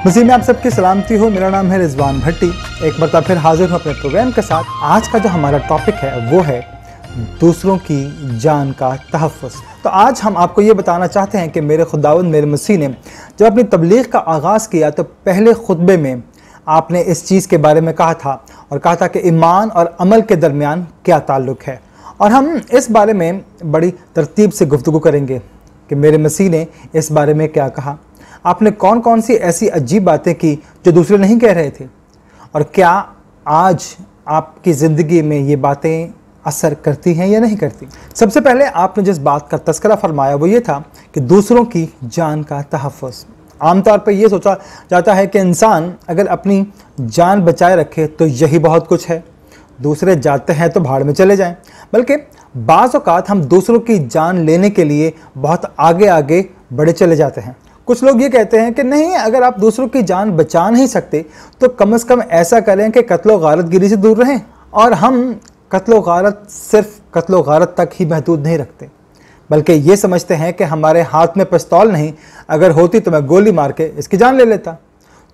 मसीह में आप सबकी सलामती हो। मेरा नाम है रिजवान भट्टी। एक बार फिर हाजिर हूँ अपने प्रोग्राम के साथ। आज का जो हमारा टॉपिक है वो है दूसरों की जान का तहफ़्फ़ुज़। तो आज हम आपको ये बताना चाहते हैं कि मेरे खुदावंद मेरे मसीह ने जब अपनी तबलीग का आगाज़ किया तो पहले खुतबे में आपने इस चीज़ के बारे में कहा था और कहा था कि ईमान और अमल के दरमियान क्या ताल्लुक़ है। और हम इस बारे में बड़ी तरतीब से गुफ्तगू करेंगे कि मेरे मसीह ने इस बारे में क्या कहा। आपने कौन कौन सी ऐसी अजीब बातें की जो दूसरे नहीं कह रहे थे, और क्या आज आपकी ज़िंदगी में ये बातें असर करती हैं या नहीं करती। सबसे पहले आपने जिस बात का तज़किरा फरमाया वो ये था कि दूसरों की जान का तहफ़्फ़ुज़। आमतौर पर यह सोचा जाता है कि इंसान अगर अपनी जान बचाए रखे तो यही बहुत कुछ है, दूसरे जाते हैं तो भाड़ में चले जाएं। बल्कि बाज़ औक़ात हम दूसरों की जान लेने के लिए बहुत आगे आगे बढ़े चले जाते हैं। कुछ लोग ये कहते हैं कि नहीं, अगर आप दूसरों की जान बचा नहीं सकते तो कम से कम ऐसा करें कि कत्ल व गारतगिरी से दूर रहें। और हम कत्ल व गारत सिर्फ कत्ल व गारत तक ही महदूद नहीं रखते, बल्कि ये समझते हैं कि हमारे हाथ में पिस्तौल नहीं, अगर होती तो मैं गोली मार के इसकी जान ले लेता।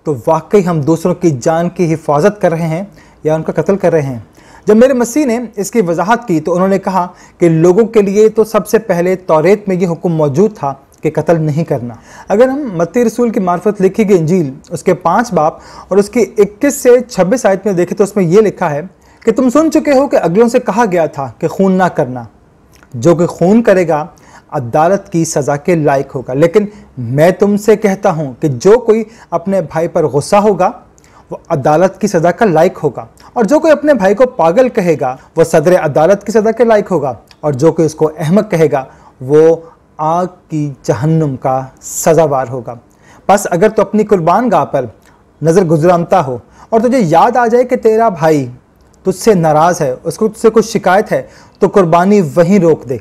तो वाकई हम दूसरों की जान की हिफाजत कर रहे हैं या उनका कत्ल कर रहे हैं। जब मेरे मसीह ने इसकी वजाहत की तो उन्होंने कहा कि लोगों के लिए तो सबसे पहले तौरेत में ये हुक्म मौजूद था कि कत्ल नहीं करना। अगर हम मत्ती रसूल की मार्फत लिखी गई इंजील उसके 5 बाब और उसकी 21 से 26 आयत में देखें तो उसमें यह लिखा है कि तुम सुन चुके हो कि अगलों से कहा गया था कि खून ना करना, जो कि खून करेगा अदालत की सज़ा के लायक होगा। लेकिन मैं तुमसे कहता हूँ कि जो कोई अपने भाई पर गुस्सा होगा वो अदालत की सज़ा का लायक होगा, और जो कोई अपने भाई को पागल कहेगा वो सदर अदालत की सज़ा के लायक होगा, और जो कोई उसको अहमक कहेगा वो आग की जहन्नुम का सज़ावार होगा। बस अगर तो अपनी कुर्बान गाह पर नज़र गुजरानता हो और तुझे याद आ जाए कि तेरा भाई तुझसे नाराज़ है, उसको तुझसे कुछ शिकायत है, तो कुर्बानी वहीं रोक दे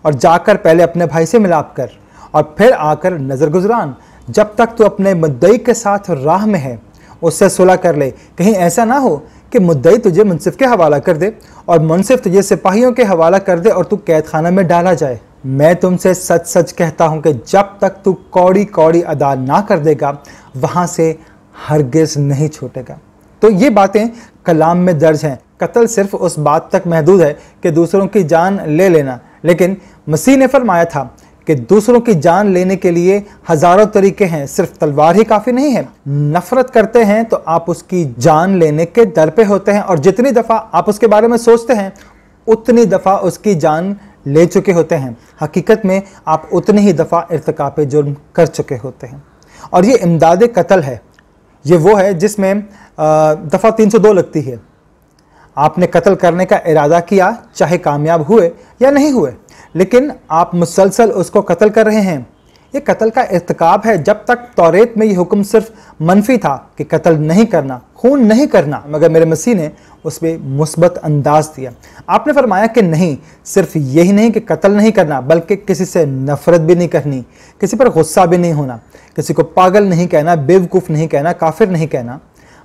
और जाकर पहले अपने भाई से मिलाप कर और फिर आकर नज़र गुजरान। जब तक तू अपने मुद्दई के साथ राह में है उससे सुलह कर ले। कहीं ऐसा ना हो कि मुद्दई तुझे मुनसिफ के हवाला कर दे और मुनसिफ तुझे सिपाहियों के हवाला कर दे और तू कैद खाना में डाला जाए। मैं तुमसे सच सच कहता हूँ कि जब तक तू कौड़ी कौड़ी अदा ना कर देगा वहाँ से हरगिज़ नहीं छूटेगा। तो ये बातें कलाम में दर्ज हैं। कत्ल सिर्फ उस बात तक महदूद है कि दूसरों की जान ले लेना, लेकिन मसीह ने फरमाया था कि दूसरों की जान लेने के लिए हज़ारों तरीके हैं, सिर्फ तलवार ही काफ़ी नहीं है। नफ़रत करते हैं तो आप उसकी जान लेने के दर पे होते हैं, और जितनी दफ़ा आप उसके बारे में सोचते हैं उतनी दफ़ा उसकी जान ले चुके होते हैं। हकीकत में आप उतनी ही दफ़ा इर्तिकाब जुर्म कर चुके होते हैं। और ये इमदाद कत्ल है, ये वो है जिसमें दफ़ा 302 लगती है। आपने कत्ल करने का इरादा किया, चाहे कामयाब हुए या नहीं हुए, लेकिन आप मुसलसल उसको कत्ल कर रहे हैं। ये कत्ल का इर्तिकाब है। जब तक तौरेत में ये हुक्म सिर्फ मनफी था कि कत्ल नहीं करना, खून नहीं करना, मगर मेरे मसीह ने उस पर मुस्बत अंदाज दिया। आपने फरमाया कि नहीं, सिर्फ यही नहीं कि कत्ल नहीं करना, बल्कि किसी से नफ़रत भी नहीं करनी, किसी पर गुस्सा भी नहीं होना, किसी को पागल नहीं कहना, बेवकूफ़ नहीं कहना, काफिर नहीं कहना।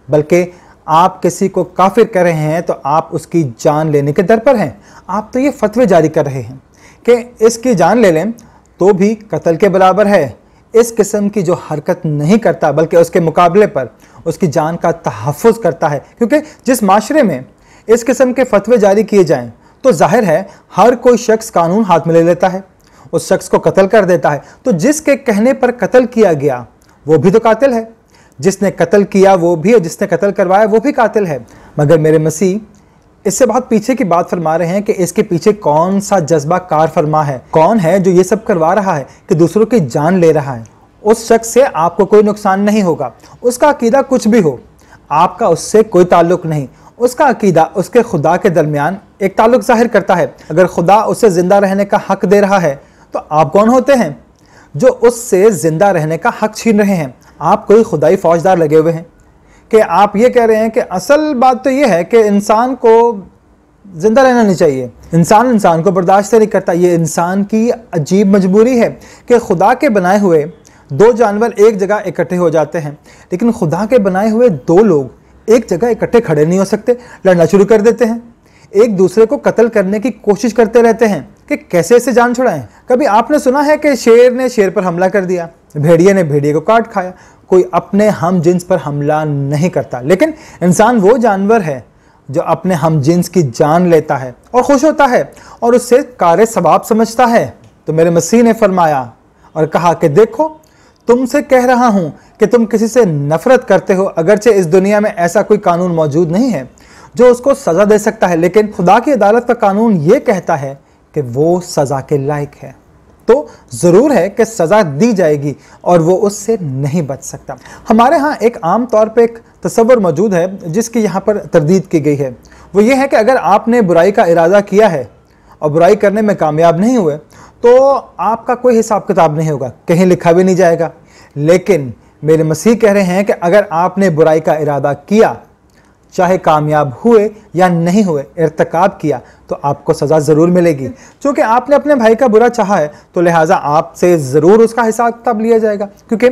बल्कि आप किसी को काफिर कर रहे हैं तो आप उसकी जान लेने के दर पर हैं। आप तो ये फतवे जारी कर रहे हैं कि इसकी जान ले लें तो भी कत्ल के बराबर है। इस किस्म की जो हरकत नहीं करता बल्कि उसके मुकाबले पर उसकी जान का तहफ़्फ़ुज़ करता है, क्योंकि जिस माशरे में इस किस्म के फतवे जारी किए जाएं तो जाहिर है हर कोई शख्स कानून हाथ में ले लेता है, उस शख्स को कत्ल कर देता है। तो जिसके कहने पर कत्ल किया गया वो भी तो कातिल है, जिसने कत्ल किया वो भी, और जिसने कत्ल करवाया वो भी कातिल है। मगर मेरे मसीह इससे बहुत पीछे की बात फरमा रहे हैं कि इसके पीछे कौन सा जज्बा कार फरमा है, कौन है जो ये सब करवा रहा है कि दूसरों की जान ले रहा है। उस शख्स से आपको कोई नुकसान नहीं होगा, उसका अकीदा कुछ भी हो, आपका उससे कोई ताल्लुक नहीं। उसका अकीदा उसके खुदा के दरमियान एक ताल्लुक जाहिर करता है। अगर खुदा उसे ज़िंदा रहने का हक दे रहा है तो आप कौन होते हैं जो उससे ज़िंदा रहने का हक छीन रहे हैं। आप कोई खुदाई फौजदार लगे हुए हैं कि आप ये कह रहे हैं कि असल बात तो ये है कि इंसान को ज़िंदा रहना नहीं चाहिए, इंसान को बर्दाश्त नहीं करता। ये इंसान की अजीब मजबूरी है कि खुदा के बनाए हुए 2 जानवर एक जगह इकट्ठे हो जाते हैं, लेकिन खुदा के बनाए हुए 2 लोग एक जगह इकट्ठे खड़े नहीं हो सकते, लड़ना शुरू कर देते हैं, एक दूसरे को कत्ल करने की कोशिश करते रहते हैं कि कैसे इसे जान छुड़ाएं। कभी आपने सुना है कि शेर ने शेर पर हमला कर दिया, भेड़िए ने भेड़िए को काट खाया। कोई अपने हम जिन्स पर हमला नहीं करता, लेकिन इंसान वो जानवर है जो अपने हम जिन्स की जान लेता है और खुश होता है और उससे कार सवाब समझता है। तो मेरे मसीह ने फरमाया और कहा कि देखो, तुमसे कह रहा हूं कि तुम किसी से नफरत करते हो, अगरचे इस दुनिया में ऐसा कोई कानून मौजूद नहीं है जो उसको सजा दे सकता है, लेकिन खुदा की अदालत का कानून ये कहता है कि वो सजा के लायक है। तो ज़रूर है कि सज़ा दी जाएगी और वो उससे नहीं बच सकता। हमारे यहाँ एक आम तौर पे एक तस्वर मौजूद है जिसकी यहाँ पर तरदीद की गई है। वो ये है कि अगर आपने बुराई का इरादा किया है और बुराई करने में कामयाब नहीं हुए तो आपका कोई हिसाब किताब नहीं होगा, कहीं लिखा भी नहीं जाएगा। लेकिन मेरे मसीह कह रहे हैं कि अगर आपने बुराई का इरादा किया, चाहे कामयाब हुए या नहीं हुए, इर्तिकाब किया, तो आपको सज़ा ज़रूर मिलेगी। क्योंकि आपने अपने भाई का बुरा चाहा है तो लिहाजा आपसे ज़रूर उसका हिसाब किताब लिया जाएगा। क्योंकि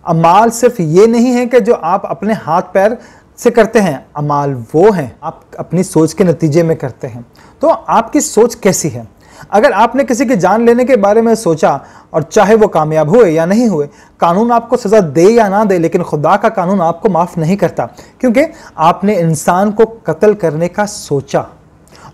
अमाल सिर्फ ये नहीं है कि जो आप अपने हाथ पैर से करते हैं, अमाल वो हैं आप अपनी सोच के नतीजे में करते हैं। तो आपकी सोच कैसी है? अगर आपने किसी की जान लेने के बारे में सोचा और चाहे वो कामयाब हुए या नहीं हुए, कानून आपको सज़ा दे या ना दे, लेकिन खुदा का कानून आपको माफ़ नहीं करता, क्योंकि आपने इंसान को कत्ल करने का सोचा।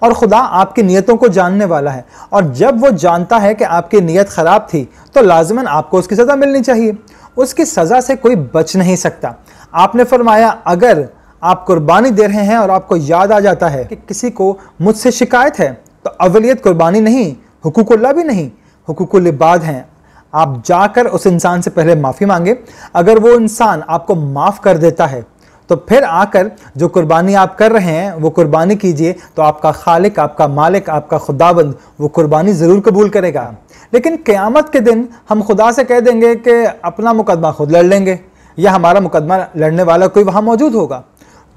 और खुदा आपकी नीयतों को जानने वाला है, और जब वो जानता है कि आपकी नीयत ख़राब थी तो लाज़िमन आपको उसकी सज़ा मिलनी चाहिए। उसकी सज़ा से कोई बच नहीं सकता। आपने फरमाया अगर आप कुर्बानी दे रहे हैं और आपको याद आ जाता है कि किसी को मुझसे शिकायत है, तो अवलियत कुर्बानी नहीं, हुकूकुल्लाह भी नहीं, हुकूकुल इबाद हैं। आप जाकर उस इंसान से पहले माफ़ी मांगे। अगर वो इंसान आपको माफ़ कर देता है तो फिर आकर जो कुर्बानी आप कर रहे हैं वो कुर्बानी कीजिए, तो आपका खालिक, आपका मालिक, आपका खुदाबंद वो कुर्बानी ज़रूर कबूल करेगा। लेकिन क़यामत के दिन हम खुदा से कह देंगे कि अपना मुकदमा खुद लड़ लेंगे, या हमारा मुकदमा लड़ने वाला कोई वहाँ मौजूद होगा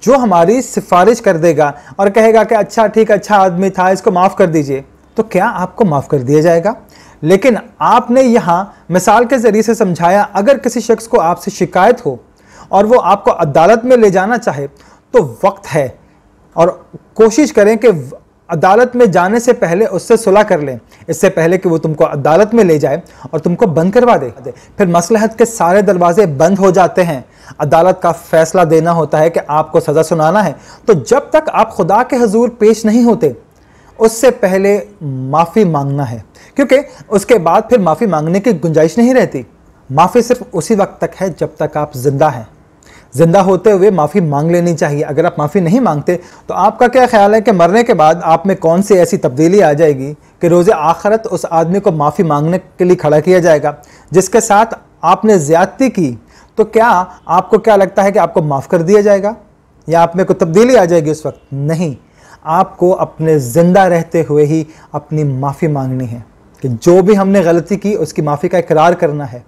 जो हमारी सिफारिश कर देगा और कहेगा कि अच्छा ठीक, अच्छा आदमी था, इसको माफ़ कर दीजिए। तो क्या आपको माफ़ कर दिया जाएगा? लेकिन आपने यहाँ मिसाल के ज़रिए से समझाया, अगर किसी शख्स को आपसे शिकायत हो और वो आपको अदालत में ले जाना चाहे तो वक्त है, और कोशिश करें कि अदालत में जाने से पहले उससे सुलह कर लें, इससे पहले कि वो तुमको अदालत में ले जाए और तुमको बंद करवा दे। फिर मसलहत के सारे दरवाजे बंद हो जाते हैं, अदालत का फैसला देना होता है कि आपको सज़ा सुनाना है। तो जब तक आप खुदा के हुजूर पेश नहीं होते, उससे पहले माफ़ी मांगना है, क्योंकि उसके बाद फिर माफ़ी मांगने की गुंजाइश नहीं रहती। माफ़ी सिर्फ उसी वक्त तक है जब तक आप ज़िंदा हैं। ज़िंदा होते हुए माफ़ी मांग लेनी चाहिए। अगर आप माफ़ी नहीं मांगते तो आपका क्या ख्याल है कि मरने के बाद आप में कौन सी ऐसी तब्दीली आ जाएगी कि रोज़े आखिरत उस आदमी को माफ़ी मांगने के लिए खड़ा किया जाएगा जिसके साथ आपने ज़्यादती की? तो क्या आपको क्या लगता है कि आपको माफ़ कर दिया जाएगा या आप में कोई तब्दीली आ जाएगी उस वक्त? नहीं, आपको अपने ज़िंदा रहते हुए ही अपनी माफ़ी मांगनी है कि जो भी हमने गलती की उसकी माफ़ी का इकरार करना है,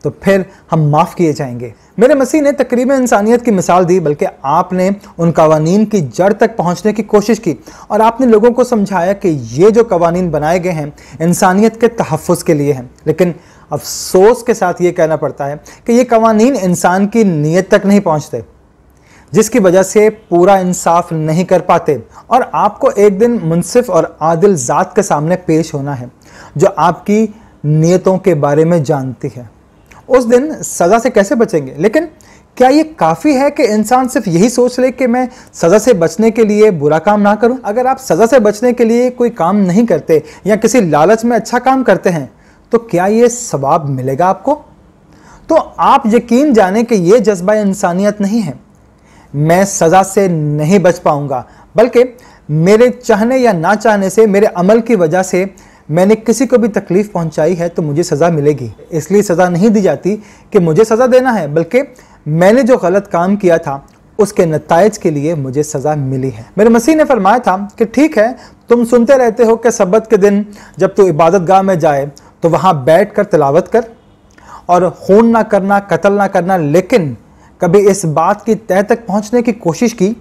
तो फिर हम माफ़ किए जाएंगे। मेरे मसीह ने तकरीबन इंसानियत की मिसाल दी, बल्कि आपने उन कवानीन की जड़ तक पहुंचने की कोशिश की और आपने लोगों को समझाया कि ये जो कवानीन बनाए गए हैं इंसानियत के तहफ़्फ़ुज़ के लिए हैं। लेकिन अफसोस के साथ ये कहना पड़ता है कि ये कवानीन इंसान की नीयत तक नहीं पहुँचते, जिसकी वजह से पूरा इंसाफ नहीं कर पाते, और आपको एक दिन मुनसिफ और आदिल ज़ात के सामने पेश होना है जो आपकी नीयतों के बारे में जानती है। उस दिन सज़ा से कैसे बचेंगे? लेकिन क्या ये काफ़ी है कि इंसान सिर्फ यही सोच ले कि मैं सज़ा से बचने के लिए बुरा काम ना करूं? अगर आप सज़ा से बचने के लिए कोई काम नहीं करते या किसी लालच में अच्छा काम करते हैं तो क्या ये सवाब मिलेगा आपको? तो आप यकीन जाने कि ये जज्बा इंसानियत नहीं है। मैं सज़ा से नहीं बच पाऊंगा, बल्कि मेरे चाहने या ना चाहने से, मेरे अमल की वजह से मैंने किसी को भी तकलीफ़ पहुंचाई है तो मुझे सज़ा मिलेगी। इसलिए सज़ा नहीं दी जाती कि मुझे सज़ा देना है, बल्कि मैंने जो गलत काम किया था उसके नताइज के लिए मुझे सज़ा मिली है। मेरे मसीह ने फरमाया था कि ठीक है, तुम सुनते रहते हो कि सब्बत के दिन जब तू इबादत गाह में जाए तो वहाँ बैठ कर तिलावत कर और खून ना करना, कत्ल ना करना, लेकिन कभी इस बात की तह तक पहुँचने की कोशिश की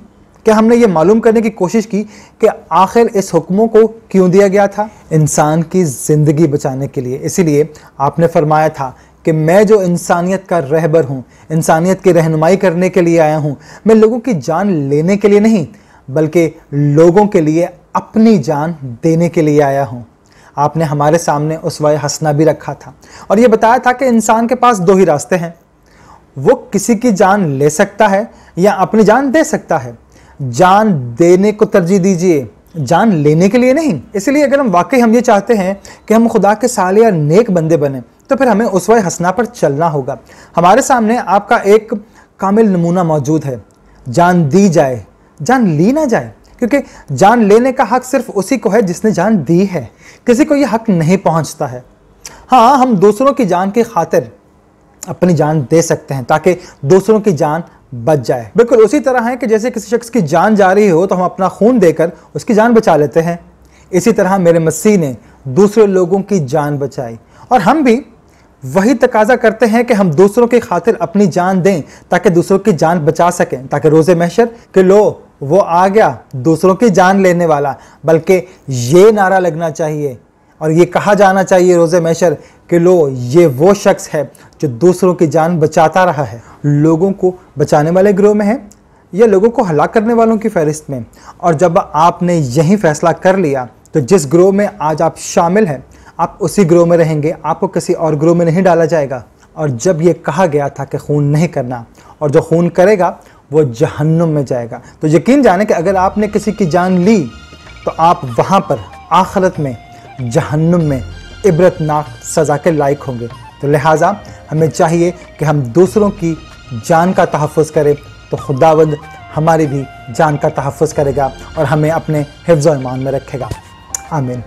कि हमने ये मालूम करने की कोशिश की कि आखिर इस हुक्मों को क्यों दिया गया था? इंसान की ज़िंदगी बचाने के लिए। इसीलिए आपने फरमाया था कि मैं जो इंसानियत का रहबर हूँ, इंसानियत की रहनुमाई करने के लिए आया हूँ, मैं लोगों की जान लेने के लिए नहीं बल्कि लोगों के लिए अपनी जान देने के लिए आया हूँ। आपने हमारे सामने उसवाए हसना भी रखा था और ये बताया था कि इंसान के पास दो ही रास्ते हैं, वो किसी की जान ले सकता है या अपनी जान दे सकता है। जान देने को तरजीह दीजिए, जान लेने के लिए नहीं। इसलिए अगर हम ये चाहते हैं कि हम खुदा के साले या नेक बंदे बने, तो फिर हमें उसवा हसना पर चलना होगा। हमारे सामने आपका एक कामिल नमूना मौजूद है। जान दी जाए, जान ली ना जाए, क्योंकि जान लेने का हक सिर्फ उसी को है जिसने जान दी है। किसी को यह हक नहीं पहुंचता है। हाँ, हम दूसरों की जान की खातिर अपनी जान दे सकते हैं ताकि दूसरों की जान बच जाए। बिल्कुल उसी तरह है कि जैसे किसी शख्स की जान जा रही हो तो हम अपना खून देकर उसकी जान बचा लेते हैं। इसी तरह मेरे मसीह ने दूसरे लोगों की जान बचाई, और हम भी वही तकाजा करते हैं कि हम दूसरों की खातिर अपनी जान दें ताकि दूसरों की जान बचा सकें, ताकि रोज़े महशर कि लो वो आ गया दूसरों की जान लेने वाला। बल्कि ये नारा लगना चाहिए और ये कहा जाना चाहिए रोज़े महशर कि लो ये वो शख्स है जो दूसरों की जान बचाता रहा है। लोगों को बचाने वाले गिरोह में है या लोगों को हलाक करने वालों की फहरिस्त में? और जब आपने यही फैसला कर लिया तो जिस गिरोह में आज आप शामिल हैं, आप उसी गिरोह में रहेंगे, आपको किसी और गिरोह में नहीं डाला जाएगा। और जब ये कहा गया था कि खून नहीं करना, और जो खून करेगा वो जहन्नुम में जाएगा, तो यकीन जाने कि अगर आपने किसी की जान ली तो आप वहाँ पर आखिरत में जहन्नुम में इबरतनाक सज़ा के लायक होंगे। तो लिहाजा हमें चाहिए कि हम दूसरों की जान का तहफ़्फ़ुज़ करें, तो खुदावंद हमारी भी जान का तहफ़्फ़ुज़ करेगा और हमें अपने हिफ्ज़-ओ-ईमान में रखेगा। आमीन।